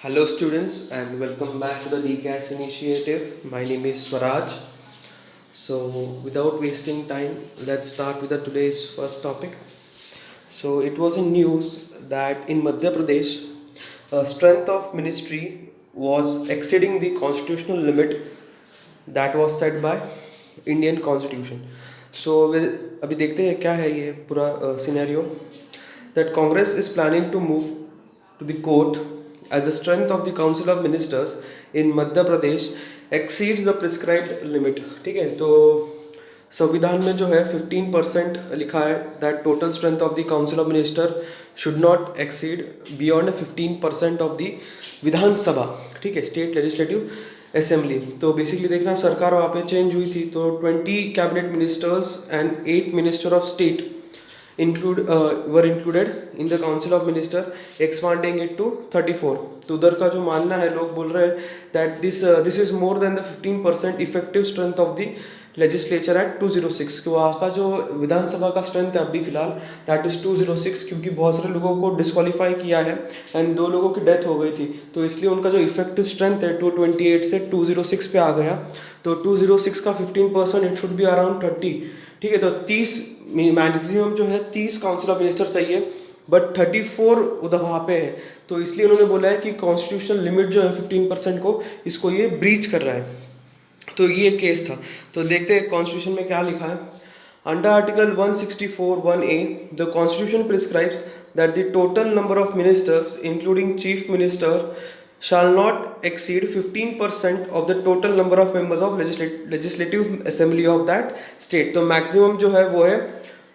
Hello students and welcome back to the DCAS initiative. My name is Swaraj. So without wasting time, let's start with the today's first topic. So it was in news that in Madhya Pradesh, strength of ministry was exceeding the constitutional limit that was set by Indian Constitution. So अभी देखते हैं क्या है ये पूरा scenario that Congress is planning to move to the court as the strength of the Council of Ministers in Madhya Pradesh exceeds the prescribed limit. ठीक है, तो संविधान में जो है 15% लिखा है that total strength of the Council of Minister should not exceed beyond 15% of the विधानसभा, ठीक है, स्टेट लेजिस्लेटिव असेंबली. तो बेसिकली देखना सरकार वहाँ पे चेंज हुई थी, तो 20 cabinet ministers and 8 minister of state were included in the council of minister, expanding it to 34. तो उधर का जो मानना है, लोग बोल रहे हैं that this is more than the 15% effective strength of the legislature at 206. कि वहाँ का जो विधानसभा का स्ट्रेंथ है अभी फिलहाल that is 206, क्योंकि बहुत सारे लोगों को डिस्क्वालीफाई किया है एंड 2 लोगों की डेथ हो गई थी, तो इसलिए उनका जो इफेक्टिव स्ट्रेंथ है 228 से 206 पे आ गया. तो 206 का 15% इट शुड बी अराउंड 30. ठीक है, तो 30 मैक्सिमम जो है 30 काउंसिल ऑफ मिनिस्टर चाहिए, बट 34 उधर वहाँ पे है, तो इसलिए उन्होंने बोला है कि कॉन्स्टिट्यूशनल लिमिट जो है 15% को, इसको ये ब्रीच कर रहा है. तो ये केस था. तो देखते हैं कॉन्स्टिट्यूशन में क्या लिखा है. Under article 164(1)(a) the constitution prescribes that the total number of ministers including chief minister shall not exceed 15% of the total number of members of legislative assembly of that state. तो maximum जो है वो है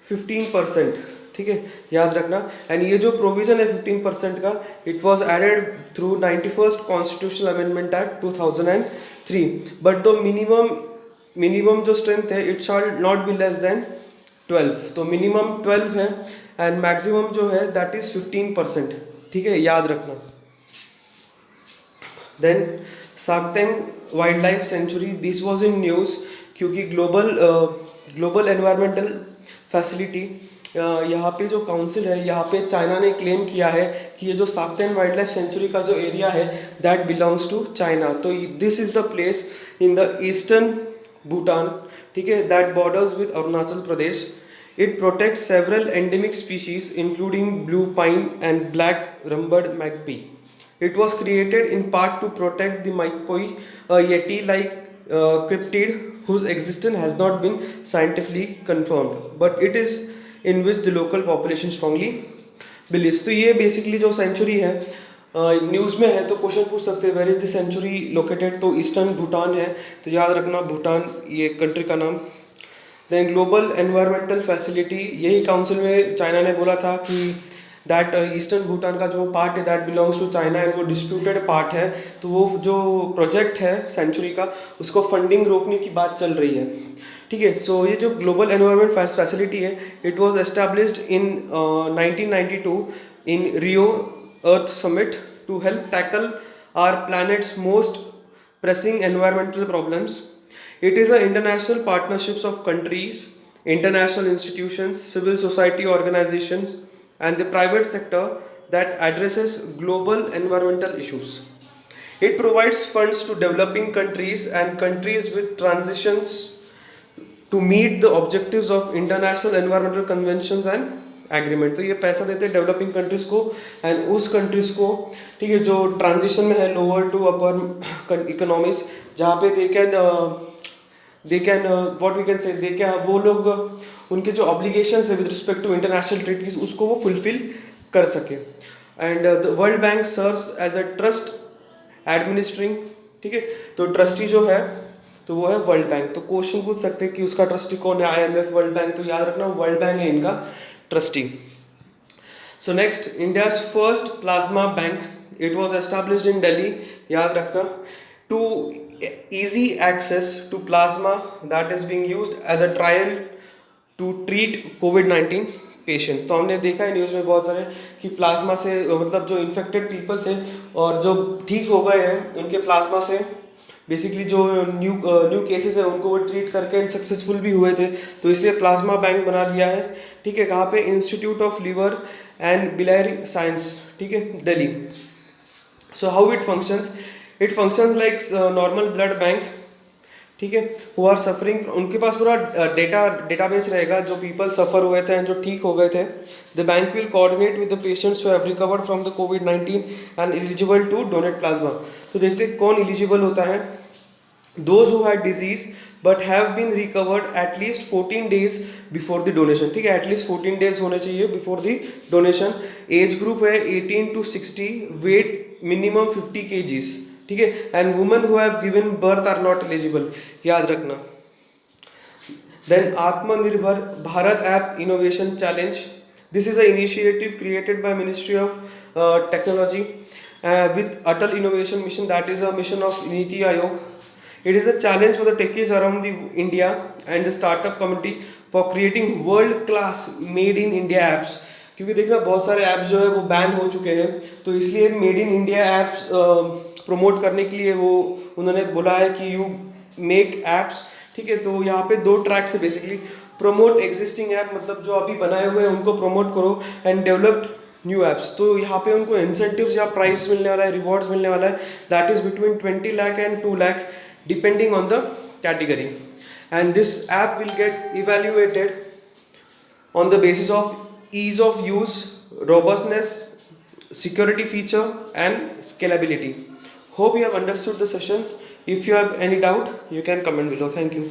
15%. ठीक है, याद रखना. And ये जो प्रोविजन है 15% का, it was added through 91st constitutional amendment act 2003. But the minimum जो स्ट्रेंथ है it shall not be less than 12. तो मिनिमम 12 है एंड मैक्सिमम जो है दैट इज 15%. ठीक है, याद रखना. Then Sakteng wildlife sanctuary, this was in news क्योंकि ग्लोबल एनवायरमेंटल फैसिलिटी यहाँ पे जो काउंसिल है, यहाँ पे चाइना ने क्लेम किया है कि ये जो साक्तेंग वाइल्ड लाइफ सेंचुरी का जो एरिया है दैट बिलोंग्स टू चाइना. तो this is the place in the eastern Bhutan, ठीक है, that borders with Arunachal Pradesh. It protect several endemic species including blue pine and black rumped magpie. It was created in part to protect the Maipoi, a yeti-like cryptid whose existence has not been scientifically confirmed, but it is in which the local population strongly believes. तो ये basically जो century है news में है, तो question पूछ सकते हैं where is the sanctuary located. तो ईस्टर्न भूटान है, तो याद रखना भूटान ये कंट्री का नाम. देन ग्लोबल एनवायरमेंटल फैसिलिटी, यही काउंसिल में चाइना ने बोला था कि दैट ईस्टर्न भूटान का जो पार्ट है that belongs to China and वो डिस्प्यूटेड पार्ट है. तो वो जो प्रोजेक्ट है सेंचुरी का, उसको फंडिंग रोकने की बात चल रही है. ठीक है, सो ये जो ग्लोबल एनवायरमेंट फैसिलिटी है it was established in 1992 in Rio Earth Summit to help tackle our planet's most pressing environmental problems. It is a international partnerships of countries, international institutions, civil society organisations and the private sector that addresses global environmental issues. It provides funds to developing countries and countries with transitions to meet the objectives of international environmental conventions and agreement. तो ये पैसा देते हैं developing countries को and उस countries को, ठीक है, जो ट्रांजिशन में है लोअर टू अपर इकोनॉमीज, जहाँ पे they can what we can say they क्या वो लोग उनके जो ऑब्लिगेशंस है with respect to international treaties उसको वो फुलफिल कर सके. And the World Bank serves as a trust administering. ठीक है, तो ट्रस्टी जो है तो वो है वर्ल्ड बैंक. तो क्वेश्चन पूछ सकते हैं कि उसका ट्रस्टी कौन है, IMF, वर्ल्ड बैंक. तो याद रखना वर्ल्ड बैंक है इनका trustee. So next, India's first plasma bank, it was established in Delhi. याद रखना, to easy access to plasma that is being used as a trial to treat COVID-19 patients. तो हमने देखा है न्यूज़ में बहुत सारे कि प्लाज्मा से मतलब जो इन्फेक्टेड पीपल थे और जो ठीक हो गए हैं उनके प्लाज्मा से बेसिकली जो न्यू केसेस है उनको वो ट्रीट करके सक्सेसफुल भी हुए थे. तो इसलिए प्लाज्मा बैंक बना दिया है. ठीक है, कहाँ पे, institute of liver and biliary science, ठीक है, Delhi. So how it functions? It functions like normal blood bank. ठीक है, हु आर सफरिंग, उनके पास पूरा डेटाबेस रहेगा जो पीपल सफ़र हुए थे एंड जो ठीक हो गए थे. The bank will coordinate with the patients who have recovered from the कोविड-19 and eligible to donate plasma. तो देखते हैं कौन एलिजिबल होता है. Those who had disease but have been recovered at least 14 days before the donation. ठीक है, at least 14 days होने चाहिए before the donation. Age group है 18 to 60, वेट मिनिमम 50 kgs. ठीक है, and women who have given birth are not eligible, याद रखना. Then Atmanirbhar Bharat app innovation challenge. This is a initiative created by ministry of technology with Atal Innovation Mission, that is a mission of Niti Aayog. It is a challenge for the techies around the India and the startup community for creating world class made in India apps. क्योंकि देखना बहुत सारे apps जो है वो ban हो चुके हैं, तो इसलिए made in India apps promote करने के लिए वो उन्होंने बोला है कि यू मेक ऐप्स. ठीक है, तो यहाँ पे 2 ट्रैक्स है बेसिकली. प्रमोट एग्जिस्टिंग ऐप, मतलब जो अभी बनाए हुए हैं उनको प्रमोट करो, एंड डेवलप्ड न्यू ऐप्स. तो यहाँ पे उनको इंसेंटिव्स या प्राइस मिलने वाला है, रिवॉर्ड्स मिलने वाला है. That is between 20 lakh and 2 lakh depending on the category. And this app will get evaluated on the basis of ease of use, robustness, security feature and scalability. Hope you have understood the session. If you have any doubt, you can comment below. Thank you.